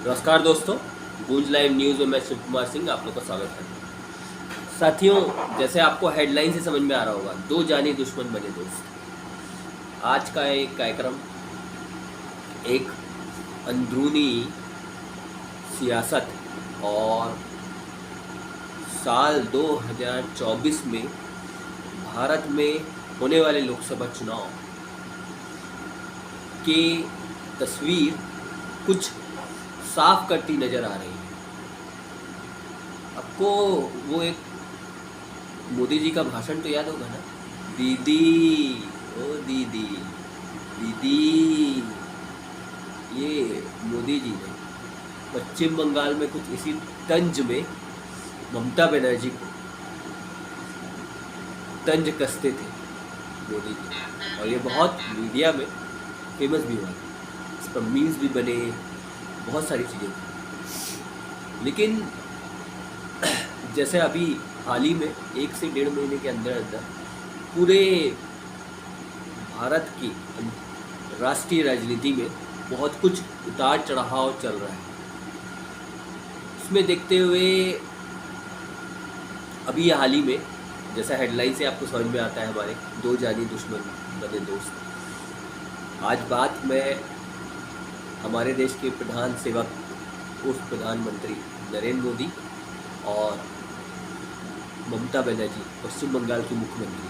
नमस्कार दोस्तों, गूंज लाइव न्यूज़ में मैं शिव कुमार सिंह आप लोग का स्वागत है। साथियों, जैसे आपको हेडलाइन से समझ में आ रहा होगा, दो जानी दुश्मन बने दोस्त। आज का एक कार्यक्रम एक अंदरूनी सियासत और साल 2024 में भारत में होने वाले लोकसभा चुनाव की तस्वीर कुछ साफ करती नजर आ रही है। आपको वो एक मोदी जी का भाषण तो याद होगा ना, दीदी ओ दीदी दीदी। ये मोदी जी ने पश्चिम बंगाल में कुछ इसी तंज में ममता बनर्जी को तंज कसते थे मोदी जी, और ये बहुत मीडिया में फेमस भी हुआ, इस पर मीम्स भी बने, बहुत सारी चीज़ें। लेकिन जैसे अभी हाल ही में 1 से 1.5 महीने के अंदर अंदर पूरे भारत की राष्ट्रीय राजनीति में बहुत कुछ उतार चढ़ाव चल रहा है। इसमें देखते हुए अभी हाल ही में, जैसा हेडलाइन से आपको समझ में आता है, हमारे दो जानी दुश्मन बने दोस्त। आज बात मैं हमारे देश के प्रधान सेवक उर्फ प्रधानमंत्री नरेंद्र मोदी और ममता बनर्जी पश्चिम बंगाल की मुख्यमंत्री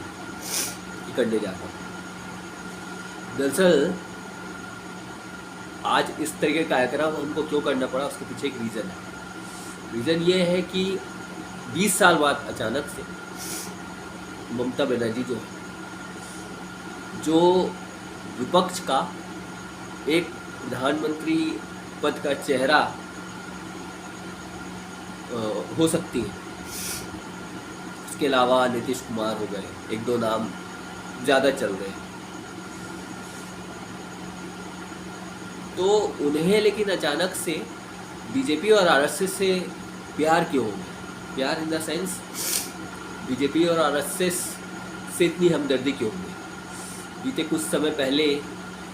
की करने जा रहा हूँ। दरअसल आज इस तरह के कार्यक्रम हमको क्यों करना पड़ा, उसके पीछे एक रीज़न है। रीज़न ये है कि 20 साल बाद अचानक से ममता बनर्जी जो विपक्ष का एक प्रधानमंत्री पद का चेहरा हो सकती है, इसके अलावा नीतीश कुमार हो गए, एक दो नाम ज़्यादा चल रहे हैं, तो उन्हें लेकिन अचानक से बीजेपी और आरएसएस से प्यार क्यों हो गया? प्यार इन द सेंस बीजेपी और आरएसएस से इतनी हमदर्दी क्यों हो गई? बीते कुछ समय पहले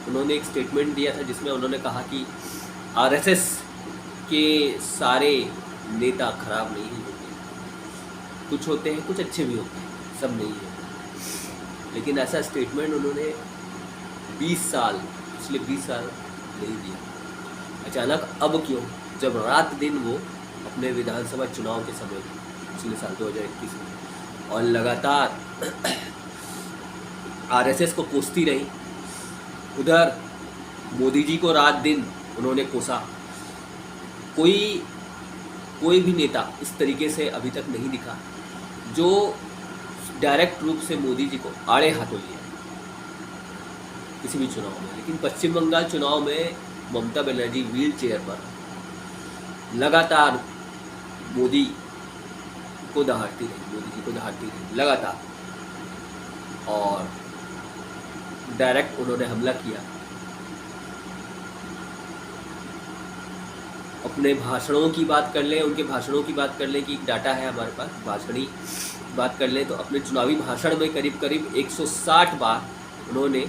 उन्होंने एक स्टेटमेंट दिया था जिसमें उन्होंने कहा कि आरएसएस के सारे नेता खराब नहीं होते, कुछ होते हैं, कुछ अच्छे भी होते हैं, सब नहीं होते। लेकिन ऐसा स्टेटमेंट उन्होंने पिछले 20 साल नहीं दिया। अचानक अब क्यों, जब रात दिन वो अपने विधानसभा चुनाव के समय पिछले साल 2021 में और लगातार आरएसएस को कोसती रही, उधर मोदी जी को रात दिन उन्होंने कोसा। कोई भी नेता इस तरीके से अभी तक नहीं दिखा जो डायरेक्ट रूप से मोदी जी को आड़े हाथों लिया किसी भी चुनाव में। लेकिन पश्चिम बंगाल चुनाव में ममता बनर्जी व्हील चेयर पर लगातार मोदी जी को दहाड़ती रही लगातार, और डायरेक्ट उन्होंने हमला किया। अपने भाषणों की बात कर लें, उनके भाषणों की बात कर लें कि डाटा है हमारे पास, भाषणी बात कर लें तो अपने चुनावी भाषण में करीब करीब 160 बार उन्होंने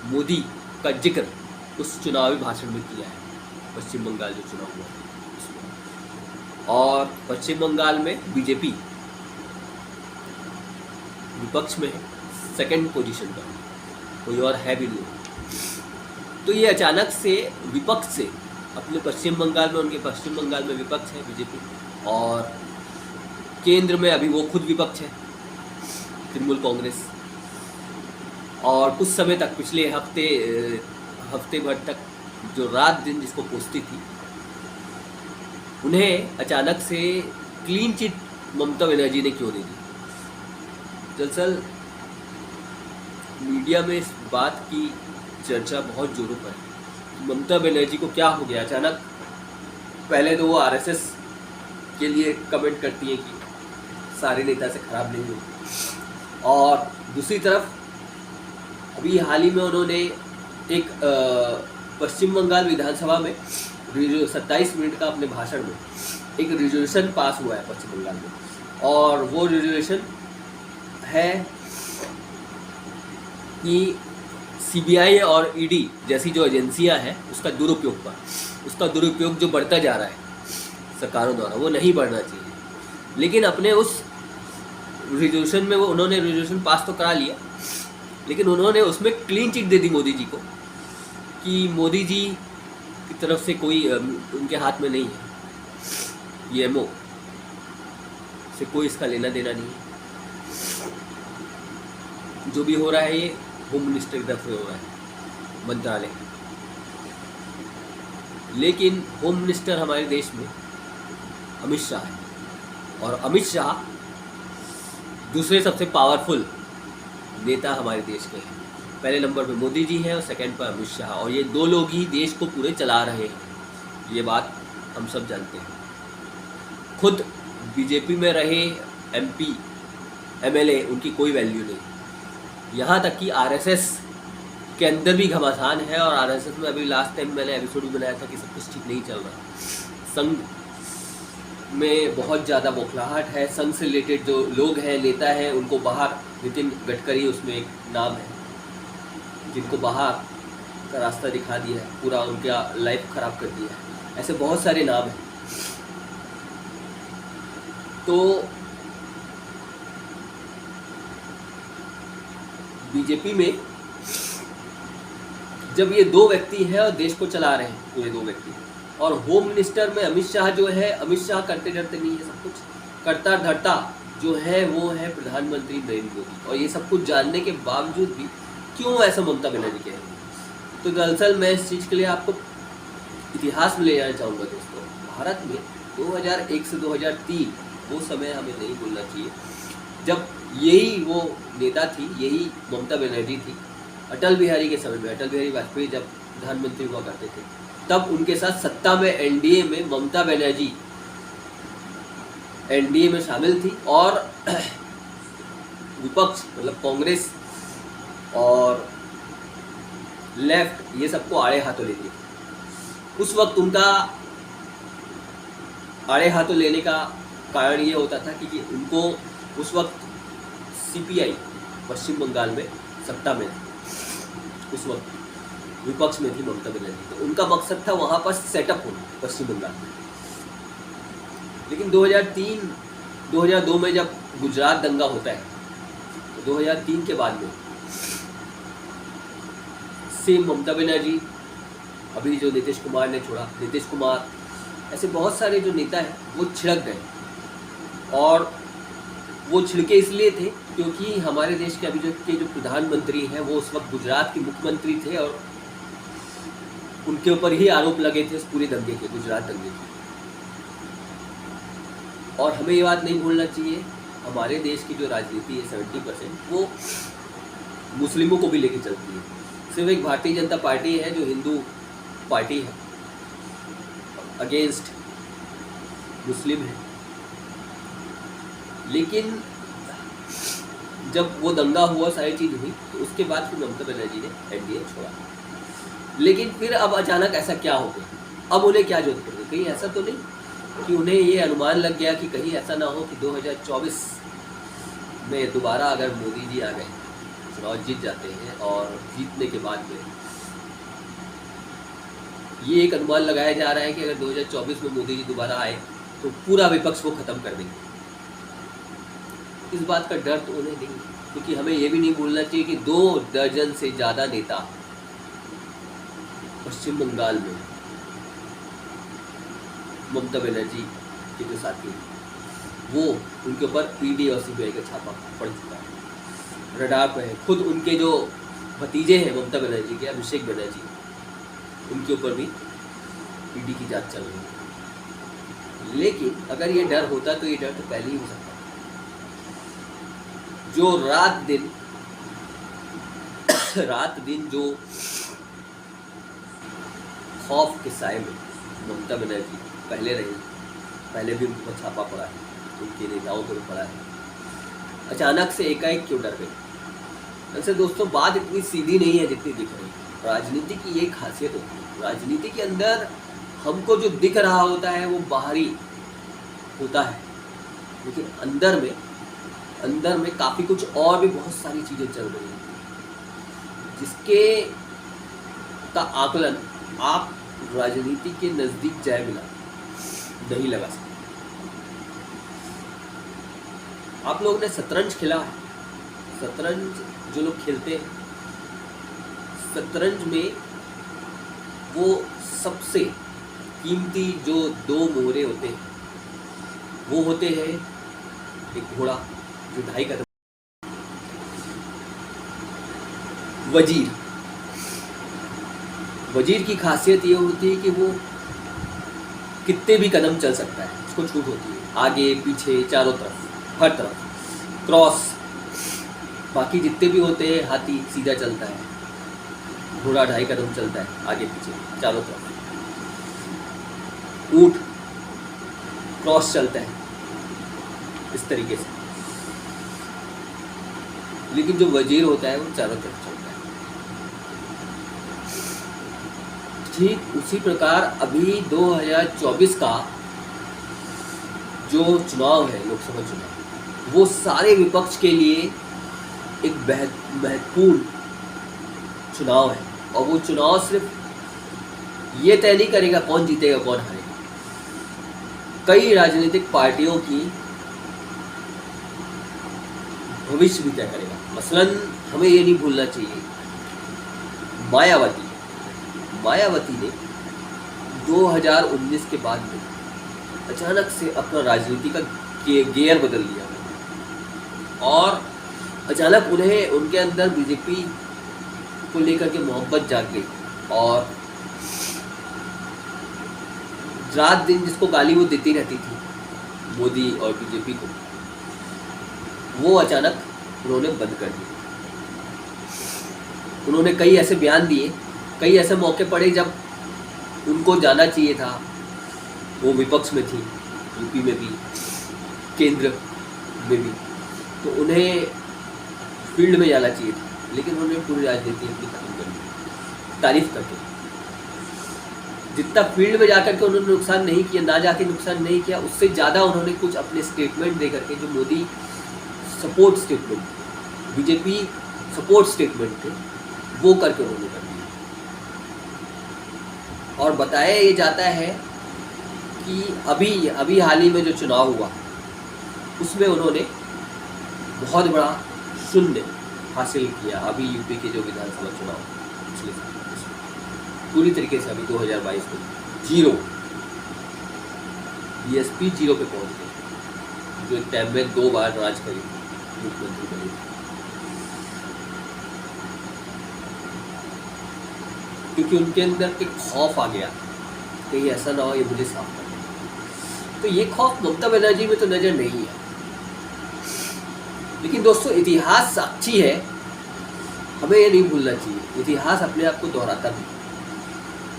मोदी का जिक्र उस चुनावी भाषण में किया है। पश्चिम बंगाल जो चुनाव हुआ उसमें, और पश्चिम बंगाल में बीजेपी विपक्ष में है, सेकंड पोजीशन पर, कोई और है भी नहीं। तो ये अचानक से विपक्ष से अपने पश्चिम बंगाल में, उनके पश्चिम बंगाल में विपक्ष है बीजेपी, और केंद्र में अभी वो खुद विपक्ष है तृणमूल कांग्रेस, और कुछ समय तक पिछले हफ्ते भर तक जो रात दिन जिसको कोसती थी, उन्हें अचानक से क्लीन चिट ममता बनर्जी ने क्यों दे दी? दरअसल मीडिया में इस बात की चर्चा बहुत जोरों पर है। ममता बनर्जी को क्या हो गया अचानक? पहले तो वो आरएसएस के लिए कमेंट करती हैं कि सारे नेता से खराब नहीं होते, और दूसरी तरफ अभी हाल ही में उन्होंने एक पश्चिम बंगाल विधानसभा में 27 मिनट का अपने भाषण में एक रिजोल्यूशन पास हुआ है पश्चिम बंगाल में, और वो रिजोल्यूशन है कि सीबीआई और ईडी जैसी जो एजेंसियां हैं उसका दुरुपयोग जो बढ़ता जा रहा है सरकारों द्वारा, वो नहीं बढ़ना चाहिए। लेकिन अपने उस रिजोल्यूशन में उन्होंने रिजोल्यूशन पास तो करा लिया, लेकिन उन्होंने उसमें क्लीन चिट दे दी मोदी जी को कि मोदी जी की तरफ से कोई उनके हाथ में नहीं है, ये एमओ से कोई इसका लेना देना नहीं है। जो भी हो रहा है ये होम मिनिस्टर की तरफ से हो रहा है, मंत्रालय। लेकिन होम मिनिस्टर हमारे देश में अमित शाह है, और अमित शाह दूसरे सबसे पावरफुल नेता हमारे देश के हैं। पहले नंबर पे मोदी जी हैं और सेकंड पर अमित शाह, और ये दो लोग ही देश को पूरे चला रहे हैं, ये बात हम सब जानते हैं। खुद बीजेपी में रहे एमपी एमएलए, उनकी कोई वैल्यू नहीं। यहाँ तक कि आरएसएस के अंदर भी घमासान है, और आरएसएस में अभी लास्ट टाइम मैंने एपिसोड भी बनाया था कि सब कुछ ठीक नहीं चल रहा। संघ में बहुत ज़्यादा बौखलाहट है। संघ से रिलेटेड जो लोग हैं, नेता हैं, उनको बाहर, नितिन गडकरी उसमें एक नाम है, जिनको बाहर का रास्ता दिखा दिया है, पूरा उनका लाइफ ख़राब कर दिया है। ऐसे बहुत सारे नाम हैं। तो बीजेपी में जब ये दो व्यक्ति हैं और देश को चला रहे हैं, तो ये दो व्यक्ति, और होम मिनिस्टर में अमित शाह जो है, अमित शाह करते डरते नहीं है, सब कुछ करता धरता जो है वो है प्रधानमंत्री नरेंद्र मोदी। और ये सब कुछ जानने के बावजूद भी क्यों ऐसा ममता बनर्जी कह रही है, तो दरअसल मैं इस चीज़ के लिए आपको इतिहास में ले जाना चाहूँगा दोस्तों। भारत में 2001 से 2003 वो समय हमें नहीं भूलना चाहिए, जब यही वो नेता थी, यही ममता बनर्जी थी। अटल बिहारी के समय में, अटल बिहारी वाजपेयी जब प्रधानमंत्री हुआ करते थे, तब उनके साथ सत्ता में एनडीए में ममता बनर्जी एनडीए में शामिल थी, और विपक्ष मतलब कांग्रेस और लेफ्ट ये सबको आड़े हाथों लेती थी। उस वक्त उनका आड़े हाथों लेने का कारण ये होता था कि उनको उस वक्त सीपीआई पश्चिम बंगाल में सत्ता में थी, उस वक्त विपक्ष में थी ममता बनर्जी, तो उनका मकसद था वहाँ पर सेटअप होना पश्चिम बंगाल में। लेकिन 2002 में जब गुजरात दंगा होता है, तो 2003 के बाद में सेम ममता बनर्जी, अभी जो नीतीश कुमार ने छोड़ा, नीतीश कुमार, ऐसे बहुत सारे जो नेता हैं वो छिड़क गए। और वो छिड़के इसलिए थे क्योंकि हमारे देश के अभी जो प्रधानमंत्री हैं वो उस वक्त गुजरात के मुख्यमंत्री थे, और उनके ऊपर ही आरोप लगे थे इस पूरे दंगे के, गुजरात दंगे के। और हमें ये बात नहीं भूलना चाहिए, हमारे देश की जो राजनीति है 70% वो मुस्लिमों को भी लेके चलती है। सिर्फ एक भारतीय जनता पार्टी है जो हिंदू पार्टी है, अगेंस्ट मुस्लिम है। लेकिन जब वो दंगा हुआ, सारी चीज़ हुई, तो उसके बाद फिर ममता बनर्जी ने एनडीए छोड़ा। लेकिन फिर अब अचानक ऐसा क्या हो गया, अब उन्हें क्या जरूरत पड़ गई? कहीं ऐसा तो नहीं कि उन्हें ये अनुमान लग गया कि कहीं ऐसा ना हो कि 2024 में दोबारा अगर मोदी जी आ गए, चुनाव जीत जाते हैं, और जीतने के बाद में ये एक अनुमान लगाया जा रहा है कि अगर 2024 में मोदी जी दोबारा आए तो पूरा विपक्ष को ख़त्म कर देंगे। इस बात का डर तो उन्हें नहीं, क्योंकि हमें ये भी नहीं भूलना चाहिए कि 2 दर्जन से ज़्यादा नेता पश्चिम बंगाल में ममता बनर्जी के जो साथी वो उनके ऊपर ईडी और सीबीआई का छापा पड़ चुका है, रडार पर है। खुद उनके जो भतीजे हैं ममता बनर्जी के, अभिषेक बनर्जी, उनके ऊपर भी ईडी की जांच चल रही है। लेकिन अगर ये डर होता तो ये डर तो पहले ही हो सकता। जो रात दिन जो खौफ के साए में ममता बनर्जी पहले रही, पहले भी उनको छापा पड़ा है, उनके नेताओं को भी पड़ा है, अचानक से एकाएक क्यों डर गए? वैसे दोस्तों बात इतनी सीधी नहीं है जितनी दिख रही है। राजनीति की ये खासियत होती है, राजनीति के अंदर हमको जो दिख रहा होता है वो बाहरी होता है, लेकिन अंदर में काफ़ी कुछ और भी बहुत सारी चीज़ें चल रही हैं, जिसके का आकलन आप राजनीति के नजदीक जाए बिना नहीं लगा सकते। आप लोगों ने शतरंज खेला है? शतरंज जो लोग खेलते हैं, शतरंज में वो सबसे कीमती जो 2 मोहरे होते हैं वो होते हैं एक घोड़ा जो 2.5 कदम, वजीर। वजीर की खासियत ये होती है कि वो कितने भी कदम चल सकता है, उसको छूट होती है, आगे पीछे चारों तरफ, हर तरफ क्रॉस। बाकी जितने भी होते हैं, हाथी सीधा चलता है, घोड़ा 2.5 कदम चलता है आगे पीछे चारों तरफ, ऊंट क्रॉस चलता है इस तरीके से। लेकिन जो वजीर होता है वो चारों तरफ चलता है। ठीक उसी प्रकार अभी 2024 का जो चुनाव है, लोकसभा चुनाव, वो सारे विपक्ष के लिए एक महत्वपूर्ण चुनाव है। और वो चुनाव सिर्फ ये तय नहीं करेगा कौन जीतेगा कौन हारेगा, कई राजनीतिक पार्टियों की भविष्य भी तय करेगा। मसलन हमें ये नहीं भूलना चाहिए, मायावती ने 2019 के बाद में अचानक से अपना राजनीति का गियर बदल दिया और अचानक उन्हें उनके अंदर बीजेपी को लेकर के मोहब्बत जाग गई और रात दिन जिसको गाली वो देती रहती थी मोदी और बीजेपी को, वो अचानक उन्होंने बंद कर दिया। उन्होंने कई ऐसे बयान दिए, कई ऐसे मौके पड़े जब उनको जाना चाहिए था, वो विपक्ष में थी, यूपी में भी, केंद्र में भी, तो उन्हें फील्ड में जाना चाहिए था, लेकिन उन्होंने पूरी राजनीति अपनी खत्म कर दी तारीफ करके। जितना फील्ड में जाकर के उन्होंने नुकसान नहीं किया, ना जाके नुकसान नहीं किया, उससे ज़्यादा उन्होंने कुछ अपने स्टेटमेंट दे करके, जो Modi support statement, BJP support statement थे, वो करके उन्होंने कर दिया। और बताया ये जाता है कि अभी हाल ही में जो चुनाव हुआ उसमें उन्होंने बहुत बड़ा शून्य हासिल किया। अभी यूपी के जो विधानसभा चुनाव पिछले साल पूरी तरीके से अभी 2022 में जीरो, बीएसपी जीरो पे पहुंच गए, जो एक टाइम में 2 बार राज करी, मुख्यमंत्री बनी। क्योंकि उनके अंदर एक खौफ आ गया, कहीं ऐसा ना हो ये मुझे साफ कर दे। तो ये खौफ ममता बनर्जी में तो नजर नहीं है। लेकिन दोस्तों, इतिहास साक्षी है, हमें ये नहीं भूलना चाहिए, इतिहास अपने आप को दोहराता भी,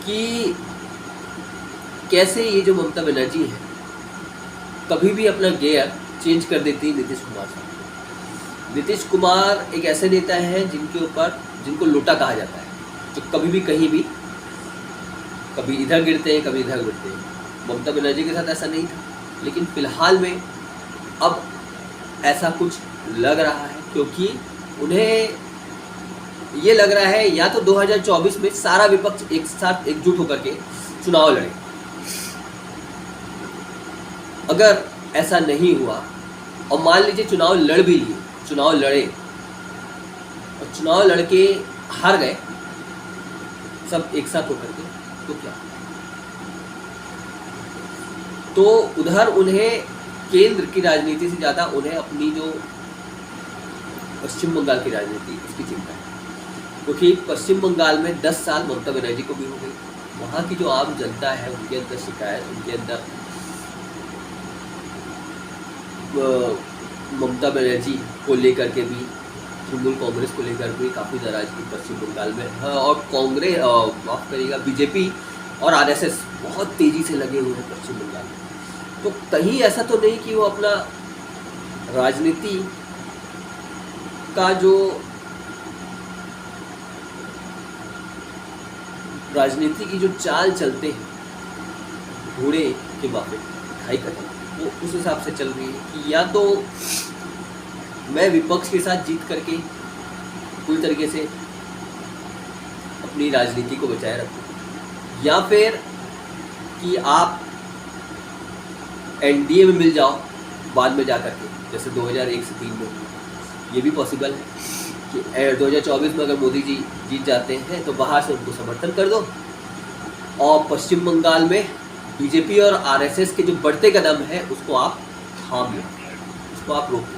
कि कैसे ये जो ममता बनर्जी है कभी भी अपना गियर चेंज कर देती है नीतीश कुमार साहब। नीतीश कुमार एक ऐसे नेता हैं जिनको लोटा कहा जाता है, जो कभी भी कहीं भी, कभी इधर गिरते हैं कभी इधर गिरते हैं। ममता बनर्जी के साथ ऐसा नहीं था, लेकिन फिलहाल में अब ऐसा कुछ लग रहा है, क्योंकि उन्हें ये लग रहा है या तो 2024 में सारा विपक्ष एक साथ एकजुट होकर के चुनाव लड़े। अगर ऐसा नहीं हुआ और मान लीजिए चुनाव लड़ भी लिए, चुनाव लड़े और चुनाव लड़के हार गए सब एक साथ होकर के, तो क्या? तो उधर उन्हें केंद्र की राजनीति से ज़्यादा उन्हें अपनी जो पश्चिम बंगाल की राजनीति, उसकी चिंता है। क्योंकि पश्चिम बंगाल में 10 साल ममता बनर्जी को भी हो गई, वहाँ की जो आम जनता है उनके अंदर शिकायत, उनके अंदर ममता बनर्जी को लेकर के भी, तृणमूल कांग्रेस को लेकर भी काफ़ी नाराजगी पश्चिम बंगाल में है। और कांग्रेस, माफ करिएगा, बीजेपी और आरएसएस बहुत तेज़ी से लगे हुए हैं पश्चिम बंगाल में। तो कहीं ऐसा तो नहीं कि वो अपना राजनीति का जो राजनीति की जो चाल चलते हैं घोड़े के माफे 2.5 कदम, वो उस हिसाब से चल रही है कि या तो मैं विपक्ष के साथ जीत करके पूरी तरीके से अपनी राजनीति को बचाए रखो, या फिर कि आप एनडीए में मिल जाओ बाद में जाकर के, जैसे 2001 से 3 में। ये भी पॉसिबल है कि 2024 में अगर मोदी जी जीत जाते हैं तो बाहर से उनको समर्थन कर दो, और पश्चिम बंगाल में बीजेपी और आरएसएस के जो बढ़ते कदम है उसको आप थाम लो, उसको आप रोक लो।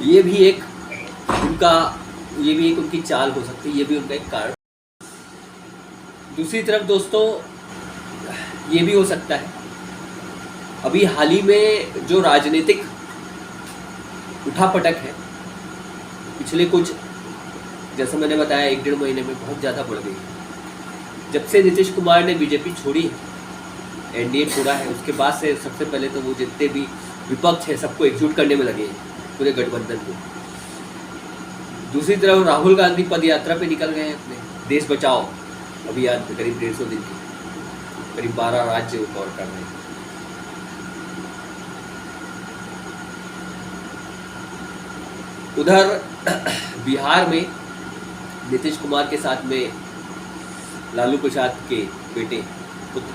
ये भी एक उनकी चाल हो सकती है, ये भी उनका एक कारण। दूसरी तरफ दोस्तों ये भी हो सकता है, अभी हाल ही में जो राजनीतिक उठापटक है पिछले कुछ, जैसे मैंने बताया 1-1.5 महीने में बहुत ज़्यादा बढ़ गई है। जब से नीतीश कुमार ने बीजेपी छोड़ी है, एनडीए छोड़ा है, उसके बाद से सबसे पहले तो वो जितने भी विपक्ष है सबको एकजुट करने में लगे हैं, पूरे गठबंधन को। दूसरी तरफ राहुल गांधी पद यात्रा पे निकल गए हैं अपने देश बचाओ अभियान पे, करीब 150 दिन की, करीब 12 राज्य कवर कर रहे हैं। उधर बिहार में नीतीश कुमार के साथ में लालू प्रसाद के बेटे पुत्र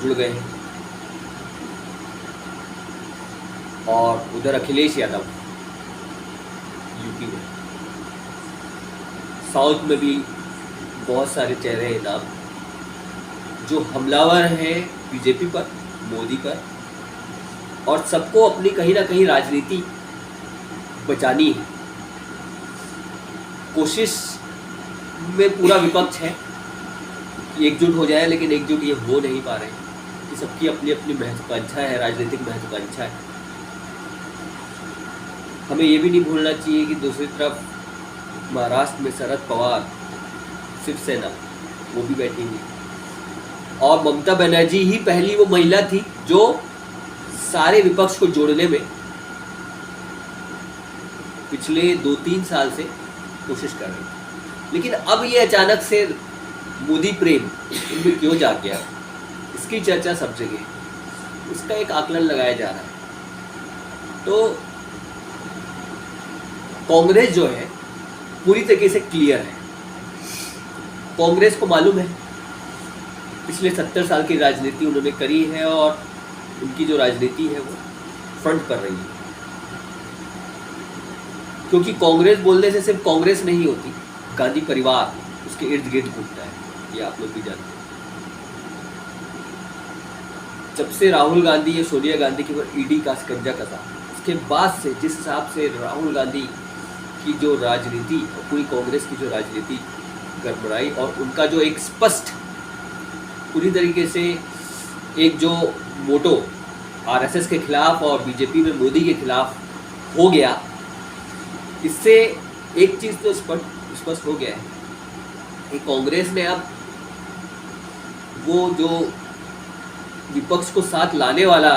जुड़ गए हैं, और उधर अखिलेश यादव यूपी में। साउथ में भी बहुत सारे चेहरे हैं नाम जो हमलावर हैं बीजेपी पर, मोदी पर, और सबको अपनी कहीं ना कहीं राजनीति बचानी है। कोशिश में पूरा विपक्ष है कि एकजुट हो जाए, लेकिन एकजुट ये हो नहीं पा रहे हैं कि सबकी अपनी अपनी महत्वाकांक्षा है, राजनीतिक महत्वाकांक्षा है। हमें ये भी नहीं भूलना चाहिए कि दूसरी तरफ महाराष्ट्र में शरद पवार, शिवसेना, वो भी बैठी हुई, और ममता बनर्जी ही पहली वो महिला थी जो सारे विपक्ष को जोड़ने में पिछले 2-3 साल से कोशिश कर रही थी। लेकिन अब ये अचानक से मोदी प्रेम इनमें क्यों जाग गया, इसकी चर्चा सब जगह, इसका एक आकलन लगाया जा रहा है। तो कांग्रेस जो है पूरी तरीके से क्लियर है। कांग्रेस को मालूम है पिछले 70 साल की राजनीति उन्होंने करी है, और उनकी जो राजनीति है वो फ्रंट कर रही है, क्योंकि कांग्रेस बोलने से सिर्फ कांग्रेस नहीं होती, गांधी परिवार उसके इर्द गिर्द घूमता है, ये आप लोग भी जानते हैं। जब से राहुल गांधी या सोनिया गांधी के ऊपर ईडी का शिकंजा कसा, उसके बाद से जिस हिसाब से राहुल गांधी की जो राजनीति और पूरी कांग्रेस की जो राजनीति गड़बड़ाई, और उनका जो एक स्पष्ट पूरी तरीके से एक जो मोटो आरएसएस के खिलाफ और बीजेपी में मोदी के खिलाफ हो गया, इससे एक चीज़ तो स्पष्ट हो गया है कि कांग्रेस ने अब वो जो विपक्ष को साथ लाने वाला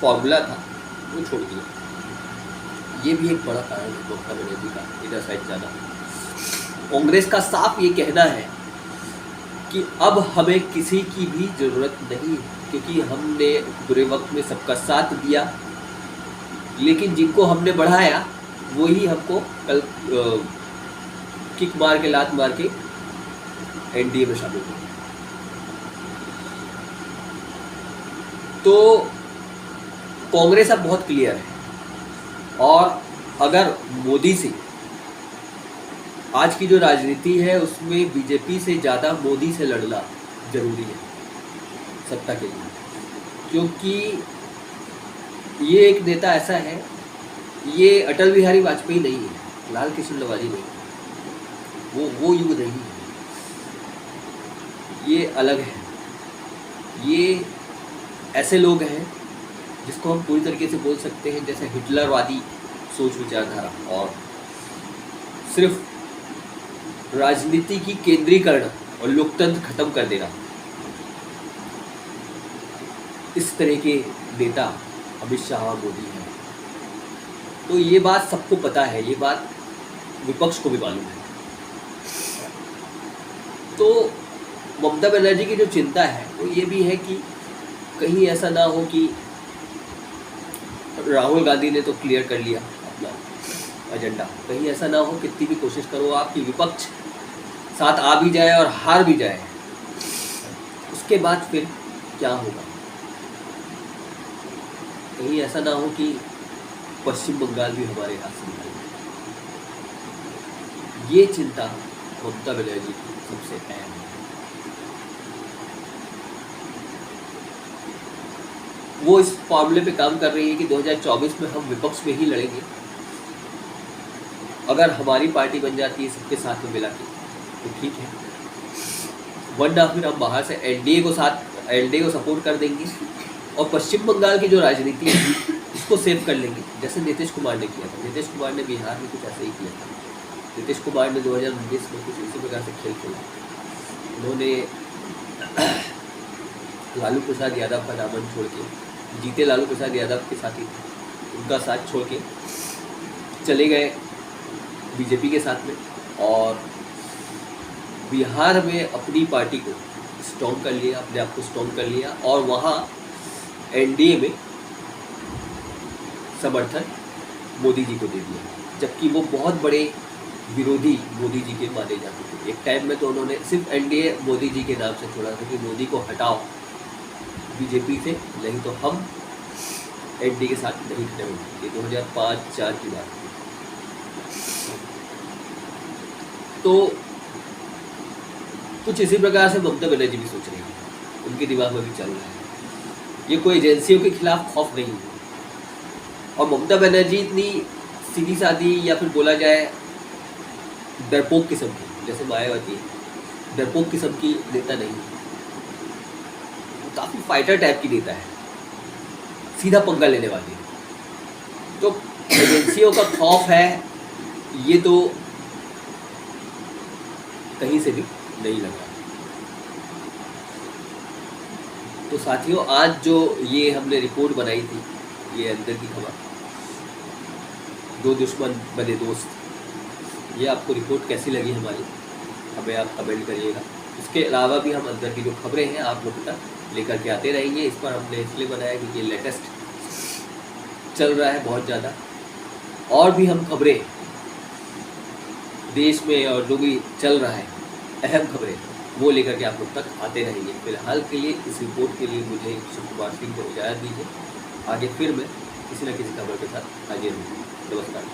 फॉर्मूला था वो छोड़ दिया। ये भी एक बड़ा कारण है ममता बनर्जी का इधर साइड जाना। कांग्रेस का साफ ये कहना है कि अब हमें किसी की भी ज़रूरत नहीं है, क्योंकि हमने बुरे वक्त में सबका साथ दिया, लेकिन जिनको हमने बढ़ाया वही हमको कल किक मार के, लात मार के एनडीए में शामिल हो। तो कांग्रेस अब बहुत क्लियर है, और अगर मोदी से आज की जो राजनीति है उसमें बीजेपी से ज़्यादा मोदी से लड़ना जरूरी है सत्ता के लिए, क्योंकि ये एक नेता ऐसा है, ये अटल बिहारी वाजपेयी नहीं है, लाल कृष्ण अडवाणी नहीं, वो युग नहीं है, ये अलग है। ये ऐसे लोग हैं जिसको हम पूरी तरीके से बोल सकते हैं जैसे हिटलरवादी सोच विचारधारा, और सिर्फ राजनीति की केंद्रीकरण और लोकतंत्र खत्म कर देना, इस तरह के नेता अमित शाह और मोदी हैं। तो ये बात सबको पता है, ये बात विपक्ष को भी मालूम है। तो ममता बनर्जी की जो चिंता है वो ये भी है कि कहीं ऐसा ना हो कि राहुल गांधी ने तो क्लियर कर लिया अपना, एजेंडा। कहीं ऐसा ना हो कितनी भी कोशिश करो आपकी विपक्ष साथ आ भी जाए और हार भी जाए, उसके बाद फिर क्या होगा। कहीं ऐसा ना हो कि पश्चिम बंगाल भी हमारे हाथ से निकल जाए। ये चिंता ममता बनर्जी की सबसे अहम है। वो इस फॉर्मूले पे काम कर रही है कि 2024 में हम विपक्ष में ही लड़ेंगे। अगर हमारी पार्टी बन जाती है सबके साथ में मिला के तो ठीक है, वरना फिर हम बाहर से एनडीए को सपोर्ट कर देंगे और पश्चिम बंगाल की जो राजनीति है उसको सेव कर लेंगे, जैसे नीतीश कुमार ने किया था। नीतीश कुमार ने बिहार में कुछ ऐसा ही किया था। नीतीश कुमार ने 2019 में कुछ इसी प्रकार से खेल खेला। उन्होंने लालू प्रसाद यादव का दामन छोड़ के, जीते लालू प्रसाद यादव के साथ ही उनका साथ छोड़ के चले गए बीजेपी के साथ में, और बिहार में अपनी पार्टी को स्ट्रॉन्ग कर लिया, अपने आप को स्ट्रॉन्ग कर लिया, और वहाँ एनडीए में समर्थन मोदी जी को दे दिया, जबकि वो बहुत बड़े विरोधी मोदी जी के माने जाते थे। एक टाइम में तो उन्होंने सिर्फ एनडीए मोदी जी के नाम से छोड़ा था कि मोदी को हटाओ बीजेपी से, नहीं तो हम एनडीए के साथ नहीं खड़े होंगे। 2005-04 की बात थी। तो कुछ इसी प्रकार से ममता बनर्जी भी सोच रही है, उनके दिमाग में भी चल रहा है। ये कोई एजेंसियों के खिलाफ खौफ नहीं है, और ममता बनर्जी इतनी सीधी सादी या फिर बोला जाए डरपोक किस्म की, जैसे मायावती डरपोक किस्म की नेता नहीं है। काफ़ी फाइटर टाइप की नेता है, सीधा पंगा लेने वाली। तो एजेंसियों का खौफ है, ये तो कहीं से भी नहीं लगा। तो साथियों, आज जो ये हमने रिपोर्ट बनाई थी, ये अंदर की खबर, दो दुश्मन बने दोस्त, ये आपको रिपोर्ट कैसी लगी हमारी, हमें आप कमेंट करिएगा। इसके अलावा भी हम अंदर की जो खबरें हैं आप लोगों तक लेकर के आते रहेंगे। इस पर हमने इसलिए बनाया क्योंकि ये लेटेस्ट चल रहा है बहुत ज़्यादा, और भी हम खबरें देश में और जो भी चल रहा है अहम खबरें वो लेकर के आप लोग तक आते रहेंगे। फिलहाल के लिए इस रिपोर्ट के लिए मुझे शिव कुमार सिंह को इजाज़त दीजिए। आगे फिर मैं किसी न किसी खबर के साथ हाजिर हूँ। नमस्कार।